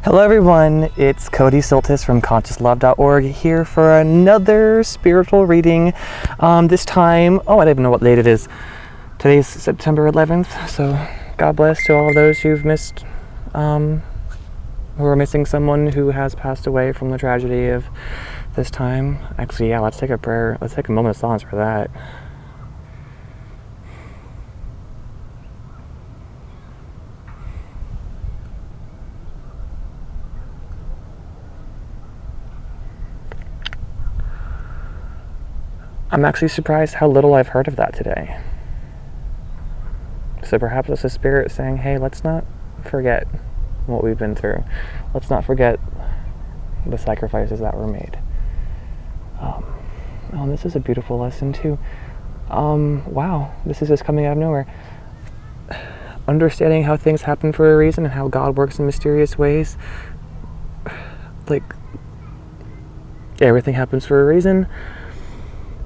Hello everyone, it's Cody Siltis from ConsciousLove.org here for another spiritual reading. This time, I don't even know what date it is. Today's September 11th, so God bless to all of those who've missed, who are missing someone who has passed away from the tragedy of this time. Actually, yeah, let's take a prayer. Let's take a moment of silence for that. I'm actually surprised how little I've heard of that today. So perhaps it's a spirit saying, hey, let's not forget what we've been through. Let's not forget the sacrifices that were made. This is a beautiful lesson too. Wow, this is just coming out of nowhere. Understanding how things happen for a reason and how God works in mysterious ways. Like, everything happens for a reason.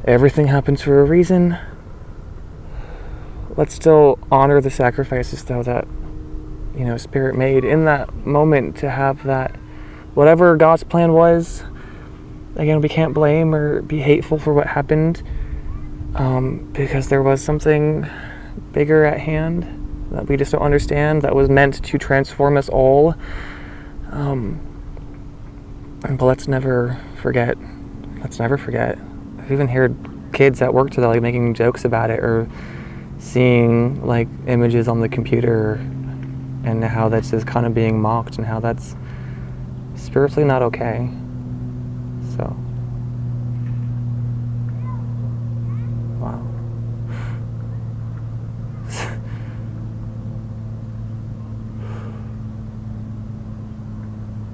Everything happens for a reason. Let's still honor the sacrifices, though, that, Spirit made in that moment to have that, whatever God's plan was. Again, we can't blame or be hateful for what happened, because there was something bigger at hand that we just don't understand, that was meant to transform us all. But let's never forget. Let's never forget. I've even heard kids at work today making jokes about it, or seeing images on the computer, and how that's just kind of being mocked, and how that's spiritually not okay. So, wow.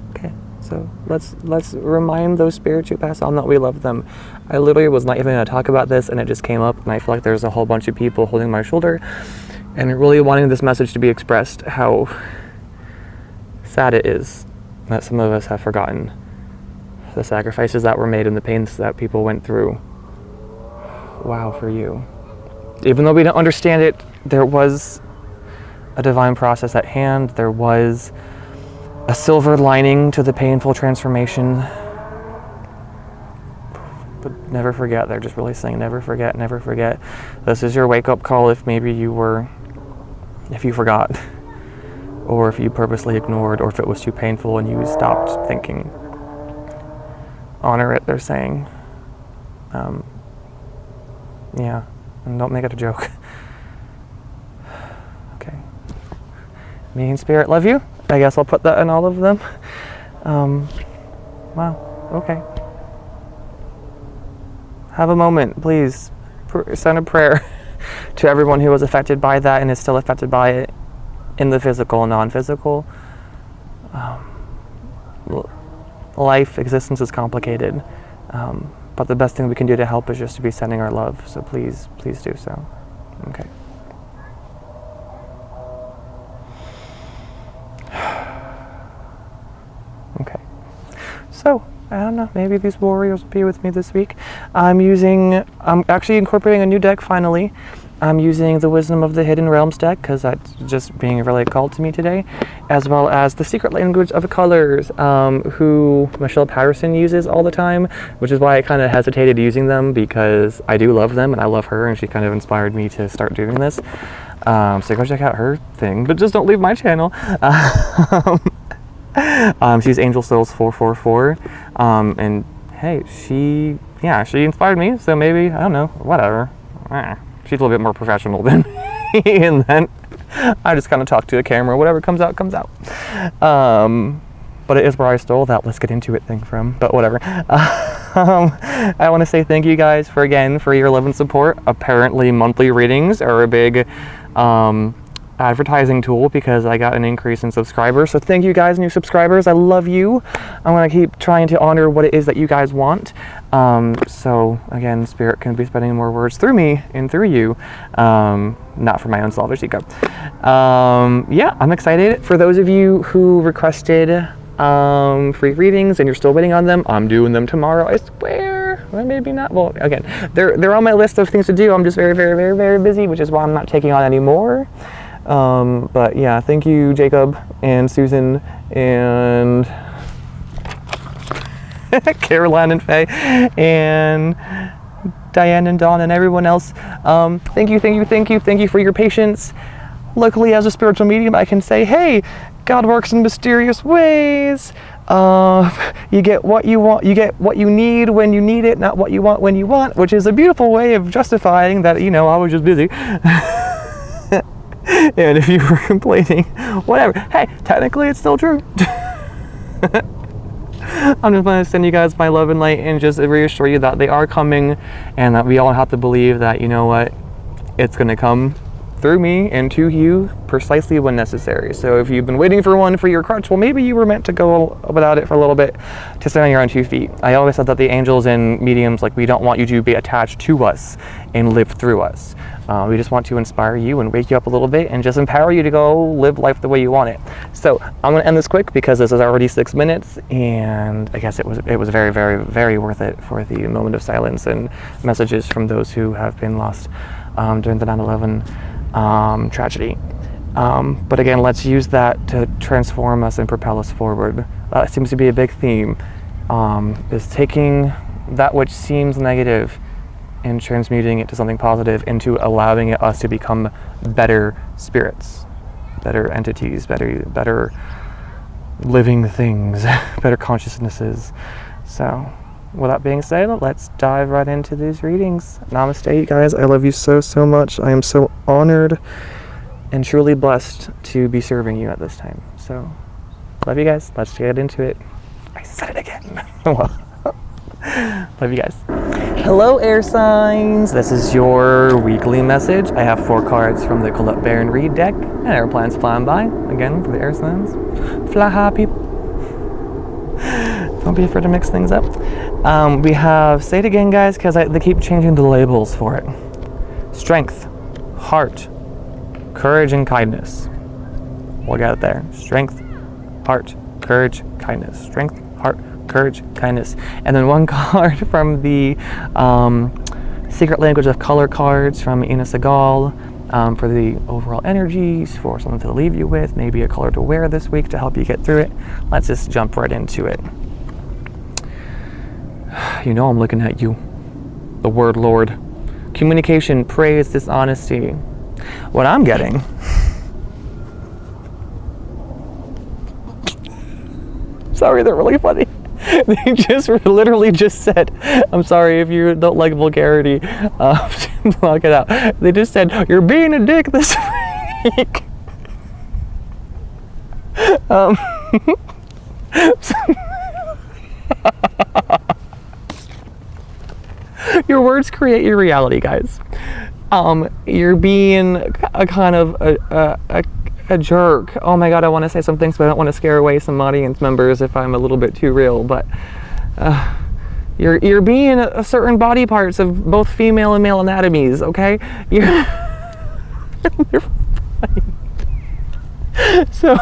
Okay, so let's remind those spirits who pass on that we love them. I literally was not even going to talk about this, and it just came up, and I feel like there's a whole bunch of people holding my shoulder and really wanting this message to be expressed, how sad it is that some of us have forgotten the sacrifices that were made and the pains that people went through. Wow, for you. Even though we don't understand it, there was a divine process at hand. There was a silver lining to the painful transformation. But never forget. They're just really saying, never forget, never forget. This is your wake-up call if you forgot, or if you purposely ignored, or if it was too painful and you stopped thinking. Honor it, they're saying. Yeah, and don't make it a joke. Okay. Me and Spirit love you. I guess I'll put that in all of them. Wow, okay. Have a moment, please. Send a prayer to everyone who was affected by that and is still affected by it in the physical and non-physical. Life, existence is complicated. But the best thing we can do to help is just to be sending our love. So please do so. Okay. Okay. So, I don't know, maybe these warriors will be with me this week. I'm actually incorporating a new deck finally. I'm using the Wisdom of the Hidden Realms deck, because that's just being really called to me today, as well as the Secret Language of Colors, who Michelle Patterson uses all the time, which is why I kind of hesitated using them, because I do love them, and I love her, and she kind of inspired me to start doing this. So go check out her thing, but just don't leave my channel. She's Angel Souls 444, and hey, she inspired me, so maybe, I don't know, whatever. She's a little bit more professional than me, and then I just kind of talk to a camera. Whatever comes out, comes out. But it is where I stole that "let's get into it" thing from, but whatever. I want to say thank you guys for your love and support. Apparently monthly readings are a big advertising tool, because I got an increase in subscribers. So thank you guys, new subscribers. I love you. I'm going to keep trying to honor what it is that you guys want. So again, Spirit can be spreading more words through me and through you, not for my own selfish ego. Yeah, I'm excited. For those of you who requested free readings and you're still waiting on them, I'm doing them tomorrow, I swear. Well, maybe not. Well, again, they're on my list of things to do. I'm just very, very, very, very busy, which is why I'm not taking on any more. But yeah, thank you, Jacob and Susan and Caroline and Faye, and Diane and Dawn, and everyone else. Thank you for your patience. Luckily, as a spiritual medium, I can say, hey, God works in mysterious ways. You get what you want, you get what you need when you need it, not what you want when you want, which is a beautiful way of justifying that, you know, I was just busy. And if you were complaining, whatever, hey, technically it's still true. I'm just going to send you guys my love and light and just reassure you that they are coming, and that we all have to believe that, you know what, it's going to come through me and to you precisely when necessary. So if you've been waiting for one for your crutch, well, maybe you were meant to go without it for a little bit to stand on your own 2 feet. I always said that the angels and mediums, like, we don't want you to be attached to us and live through us. We just want to inspire you and wake you up a little bit and just empower you to go live life the way you want it. So I'm going to end this quick because this is already 6 minutes, and I guess it was very, very, very worth it for the moment of silence and messages from those who have been lost during the 9/11 tragedy. But again, let's use that to transform us and propel us forward. That seems to be a big theme, is taking that which seems negative and transmuting it to something positive, into allowing us to become better spirits, better entities, better living things, better consciousnesses. So with that being said, let's dive right into these readings. Namaste, you guys. I love you so, so much. I am so honored and truly blessed to be serving you at this time. So love you guys. Let's get into it. I said it again. Love you guys. Hello, air signs. This is your weekly message. I have 4 cards from the Colette Baron Reed deck, and airplanes flying by. Again, for the air signs. Fly high, people. Don't be afraid to mix things up. We have, say it again, guys, because they keep changing the labels for it. Strength, heart, courage, and kindness. We'll get it there. Strength, heart, courage, kindness. Strength, heart, courage, kindness. And then 1 card from the Secret Language of Color cards from Ina Segal, for the overall energies, for something to leave you with, maybe a color to wear this week to help you get through it. Let's just jump right into it. You know I'm looking at you. The word Lord. Communication, praise, dishonesty. What I'm getting... Sorry, they're really funny. They just literally just said, I'm sorry if you don't like vulgarity, block it out. They just said, you're being a dick this week. Your words create your reality, guys. You're being a kind of a jerk. Oh my god, I want to say some things, but I don't want to scare away some audience members if I'm a little bit too real, but you're being a certain body parts of both female and male anatomies, okay? You're fine. So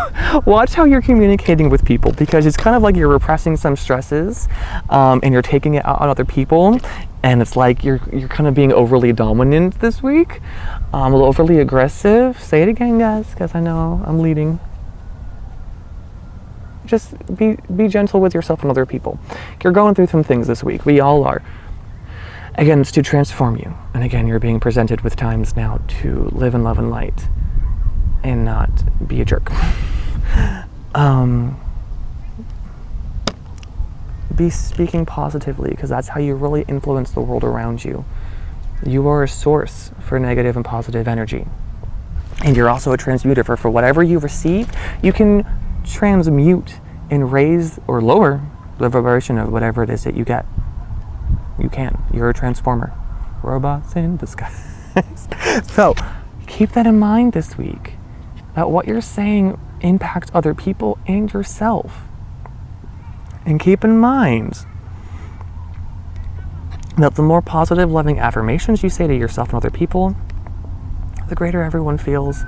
watch how you're communicating with people, because it's kind of like you're repressing some stresses, and you're taking it out on other people, and it's like you're kind of being overly dominant this week, a little overly aggressive. Say it again, guys, because I know I'm leading. Just be gentle with yourself and other people. You're going through some things this week. We all are. Again, it's to transform you, and again, you're being presented with times now to live in love and light and not be a jerk. Be speaking positively, because that's how you really influence the world around you. You are a source for negative and positive energy. And you're also a transmuter for whatever you receive. You can transmute and raise or lower the vibration of whatever it is that you get. You can. You're a transformer. Robots in disguise. So keep that in mind this week, that what you're saying impacts other people and yourself. And keep in mind that the more positive, loving affirmations you say to yourself and other people, the greater everyone feels,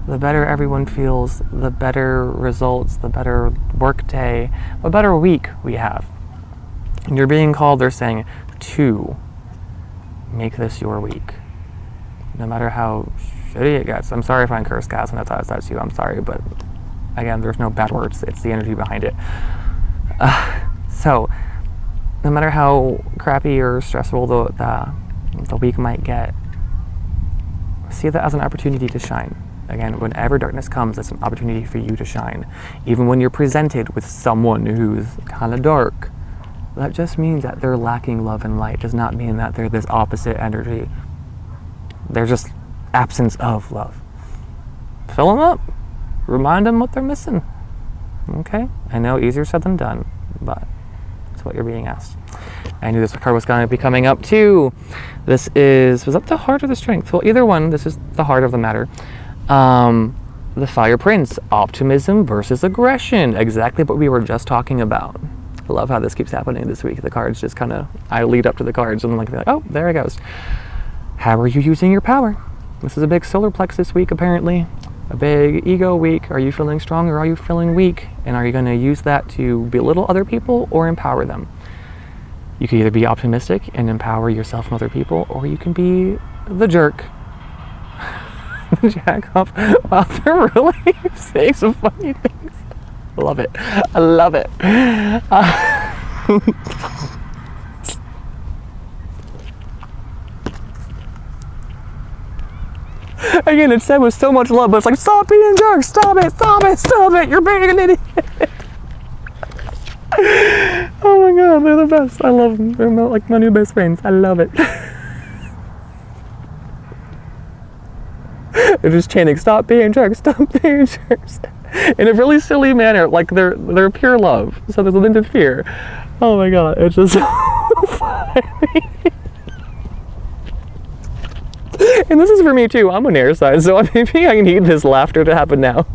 the better everyone feels, the better results, the better work day, the better week we have. And you're being called, they're saying, to make this your week. No matter how shitty it gets. I'm sorry if I curse, guys, and that's you. I'm sorry, but Again, there's no bad words. It's the energy behind it. So, no matter how crappy or stressful the week might get, see that as an opportunity to shine. Again, whenever darkness comes, it's an opportunity for you to shine. Even when you're presented with someone who's kind of dark, that just means that they're lacking love and light. It does not mean that they're this opposite energy. They're just absence of love. Fill them up. Remind them what they're missing. Okay? I know, easier said than done, but it's what you're being asked. I knew this card was going to be coming up too. Was that the heart or the strength? Well, either one. This is the heart of the matter. The Fire Prince, optimism versus aggression. Exactly what we were just talking about. I love how this keeps happening this week. The cards just kind of, I lead up to the cards and I'm like, oh, there it goes. How are you using your power? This is a big solar plexus week, apparently. A big ego week. Are you feeling strong or are you feeling weak? And are you going to use that to belittle other people or empower them? You can either be optimistic and empower yourself and other people, or you can be the jerk. The jack off while they're really saying some funny things. I love it. I love it. Again, it's said with so much love, but it's like, stop being jerks, stop it, stop it, stop it, you're being an idiot. Oh my god, they're the best. I love them. They're like my new best friends. I love it. They're just chanting, stop being jerks, stop being jerks. In a really silly manner, like they're pure love. So there's a little bit of fear. Oh my god, it's just so funny. And this is for me too. I'm an air sign, so maybe I need this laughter to happen now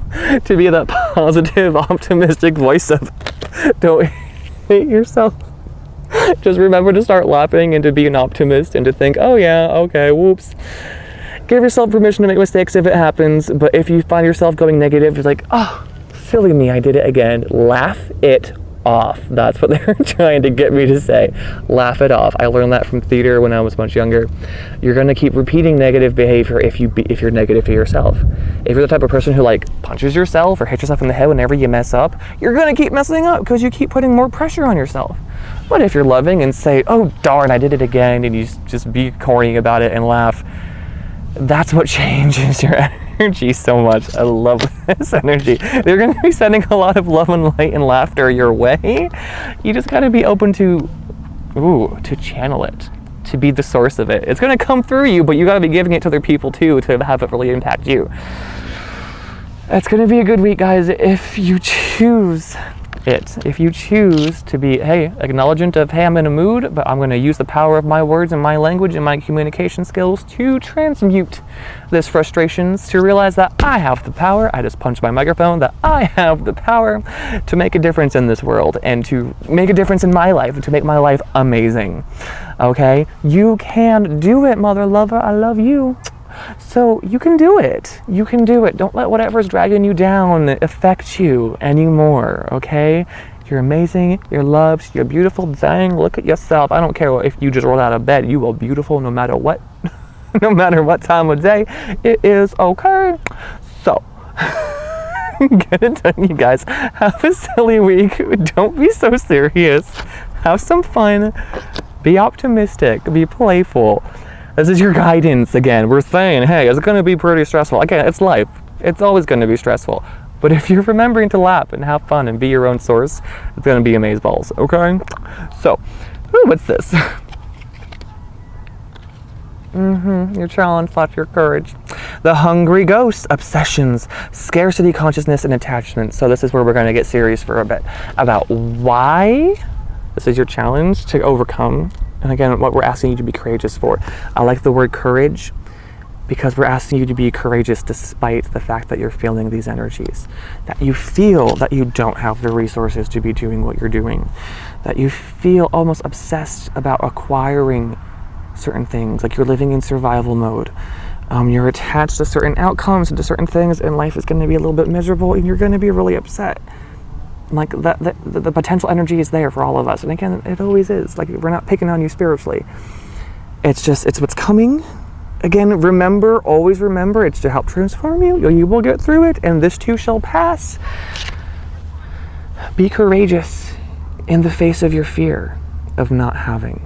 to be that positive, optimistic voice of don't hate yourself. Just remember to start laughing and to be an optimist and to think, oh yeah, okay, whoops. Give yourself permission to make mistakes if it happens, but if you find yourself going negative, you're like, oh, silly me, I did it again. Laugh it off. That's what they're trying to get me to say. Laugh it off. I learned that from theater when I was much younger. You're going to keep repeating negative behavior if you're negative to yourself. If you're the type of person who like punches yourself or hits yourself in the head whenever you mess up, you're going to keep messing up because you keep putting more pressure on yourself. But if you're loving and say, oh darn, I did it again, and you just be corny about it and laugh, that's what changes your energy so much. I love this energy. They're going to be sending a lot of love and light and laughter your way. You just got to be open to channel it, to be the source of it. It's going to come through you, but you got to be giving it to other people too to have it really impact you. It's going to be a good week, guys, if you choose it. If you choose to be, hey, acknowledgement of, hey, I'm in a mood, but I'm going to use the power of my words and my language and my communication skills to transmute this frustrations, to realize that I have the power. I just punched my microphone, that I have the power to make a difference in this world and to make a difference in my life and to make my life amazing. Okay? You can do it, mother lover. I love you. So you can do it. You can do it. Don't let whatever's dragging you down affect you anymore, okay? You're amazing. You're loved. You're beautiful. Dang, look at yourself. I don't care if you just rolled out of bed. You are beautiful no matter what. No matter what time of day. It is okay. So, get it done, you guys. Have a silly week. Don't be so serious. Have some fun. Be optimistic. Be playful. This is your guidance again. We're saying, hey, it's going to be pretty stressful. Again, it's life. It's always going to be stressful. But if you're remembering to laugh and have fun and be your own source, it's going to be amazeballs, okay? So, what's this? Your challenge, your courage. The hungry ghost, obsessions, scarcity consciousness, and attachment. So this is where we're going to get serious for a bit about why this is your challenge to overcome. And again, what we're asking you to be courageous for. I like the word courage because we're asking you to be courageous despite the fact that you're feeling these energies. That you feel that you don't have the resources to be doing what you're doing. That you feel almost obsessed about acquiring certain things, like you're living in survival mode. You're attached to certain outcomes and to certain things, and life is going to be a little bit miserable and you're going to be really upset. Like the potential energy is there for all of us, and again, it always is. Like, we're not picking on you spiritually. It's what's coming, Again, remember, always remember, it's to help transform you. You will get through it, and this too shall pass. Be courageous in the face of your fear of not having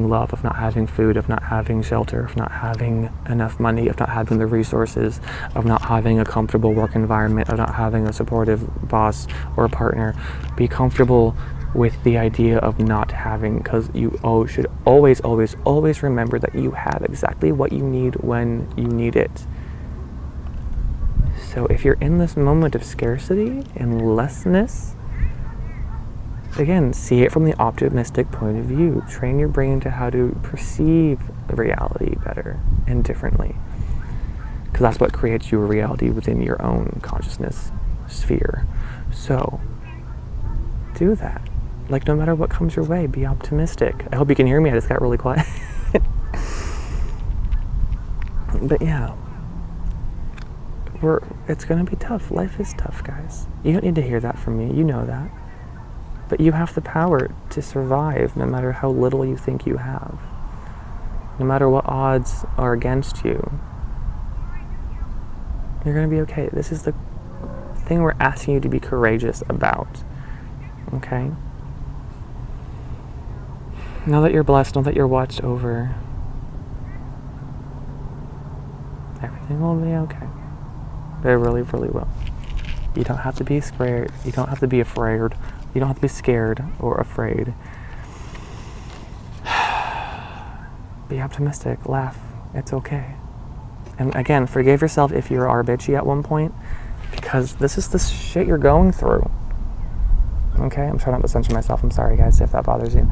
love, of not having food, of not having shelter, of not having enough money, of not having the resources, of not having a comfortable work environment, of not having a supportive boss or a partner. Be comfortable with the idea of not having, because you should always, always, always remember that you have exactly what you need when you need it. So if you're in this moment of scarcity and lessness, again, see it from the optimistic point of view. Train your brain to how to perceive reality better and differently, because that's what creates your reality within your own consciousness sphere. So do that. Like, no matter what comes your way, be optimistic. I hope you can hear me. I just got really quiet. But yeah, it's going to be tough. Life is tough, guys. You don't need to hear that from me. You know that. But you have the power to survive no matter how little you think you have. No matter what odds are against you. You're going to be okay. This is the thing we're asking you to be courageous about. Okay? Know that you're blessed. Know that you're watched over. Everything will be okay. It really, really will. You don't have to be scared. You don't have to be afraid. You don't have to be scared or afraid. Be optimistic. Laugh. It's okay. And again, forgive yourself if you are bitchy at one point, because this is the shit you're going through. Okay? I'm trying not to censor myself. I'm sorry, guys, if that bothers you.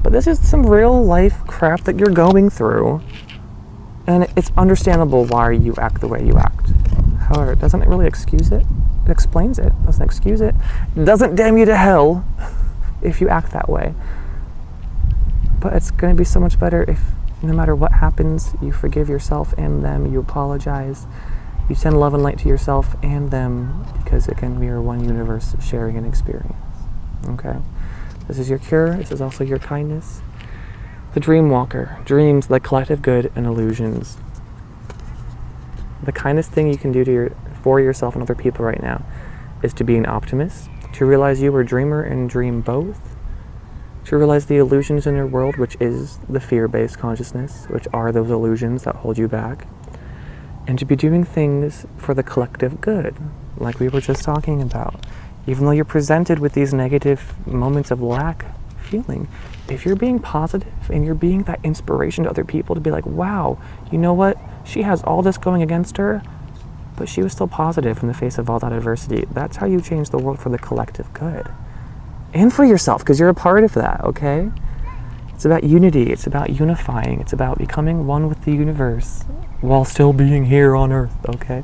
But this is some real life crap that you're going through. And it's understandable why you act the way you act. However, it doesn't really excuse it. It explains it. It doesn't excuse it. It doesn't damn you to hell if you act that way. But it's going to be so much better if, no matter what happens, you forgive yourself and them, you apologize, you send love and light to yourself and them, because again, we are one universe sharing an experience. Okay? This is your cure. This is also your kindness. The dream walker. Dreams, the collective good, and illusions. The kindest thing you can do for yourself and other people right now is to be an optimist, to realize you are a dreamer and dream both, to realize the illusions in your world, which is the fear-based consciousness, which are those illusions that hold you back, and to be doing things for the collective good, like we were just talking about. Even though you're presented with these negative moments of lack feeling, if you're being positive and you're being that inspiration to other people to be like, wow, you know what? She has all this going against her, but she was still positive in the face of all that adversity. That's how you change the world for the collective good. And for yourself, because you're a part of that, okay? It's about unity. It's about unifying. It's about becoming one with the universe while still being here on Earth, okay?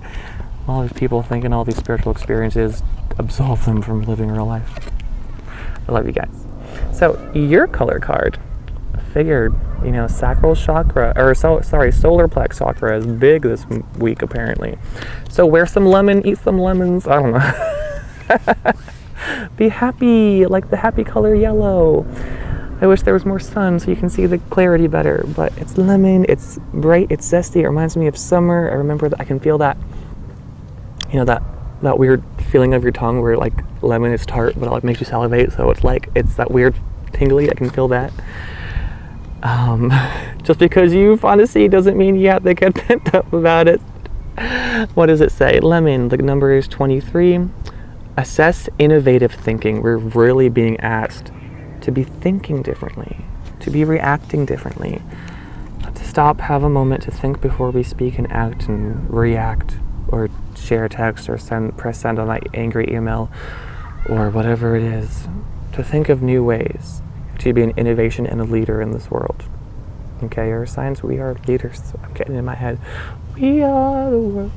All these people thinking all these spiritual experiences absolve them from living real life. I love you guys. So your color card figured, sacral chakra, solar plex chakra is big this week apparently. So wear some lemon, eat some lemons, I don't know. Be happy, like the happy color yellow. I wish there was more sun so you can see the clarity better, but it's lemon, it's bright, it's zesty, it reminds me of summer. I remember that I can feel that, that weird feeling of your tongue where like lemon is tart, but it like makes you salivate, so it's that weird tingly, I can feel that. Just because you fantasy doesn't mean you have to get pent up about it. What does it say? Lemon, the number is 23. Assess innovative thinking. We're really being asked to be thinking differently, to be reacting differently, to stop, have a moment to think before we speak and act and react, or share a text, or press send on that angry email, or whatever it is. To think of new ways to be an innovation and a leader in this world. Okay, our signs, we are leaders. I'm getting in my head. We are the world.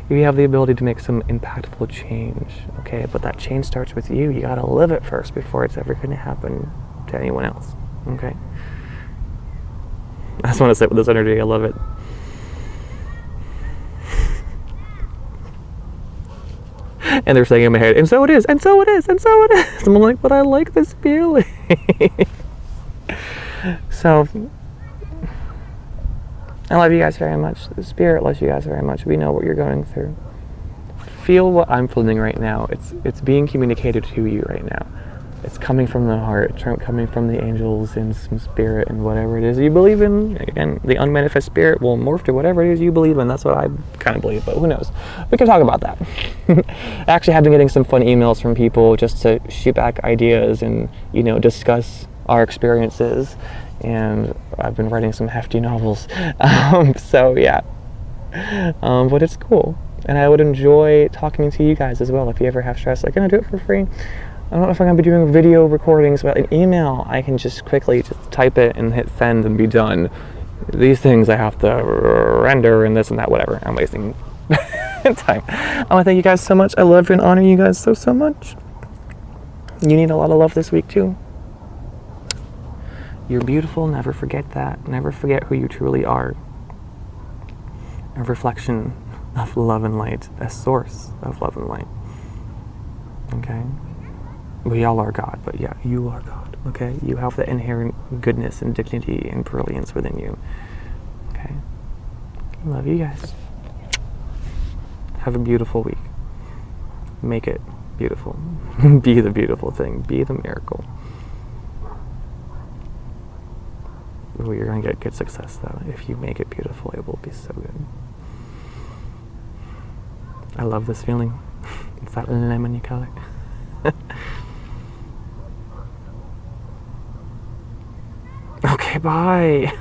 We have the ability to make some impactful change. Okay, but that change starts with you. You gotta live it first before it's ever gonna happen to anyone else. Okay? I just want to sit with this energy. I love it. And they're saying in my head, and so it is, and so it is, and so it is. And I'm like, but I like this feeling. So, I love you guys very much. The Spirit loves you guys very much. We know what you're going through. Feel what I'm feeling right now. It's being communicated to you right now. It's coming from the heart, coming from the angels and some spirit and whatever it is you believe in. Again, the unmanifest spirit will morph to whatever it is you believe in. That's what I kind of believe, but who knows? We can talk about that. I actually have been getting some fun emails from people just to shoot back ideas and, you know, discuss our experiences. And I've been writing some hefty novels. So yeah, but it's cool. And I would enjoy talking to you guys as well if you ever have stress. Like, can I do it for free? I don't know if I'm going to be doing video recordings, but an email, I can just quickly just type it and hit send and be done. These things I have to render and this and that, whatever. I'm wasting time. I want to thank you guys so much. I love and honor you guys so, so much. You need a lot of love this week too. You're beautiful. Never forget that. Never forget who you truly are. A reflection of love and light. A source of love and light. Okay? We all are God, but yeah, you are God, okay? You have the inherent goodness and dignity and brilliance within you, okay? Love you guys. Have a beautiful week. Make it beautiful. Be the beautiful thing. Be the miracle. Ooh, you're going to get good success, though. If you make it beautiful, it will be so good. I love this feeling. It's that lemon color. Okay, bye.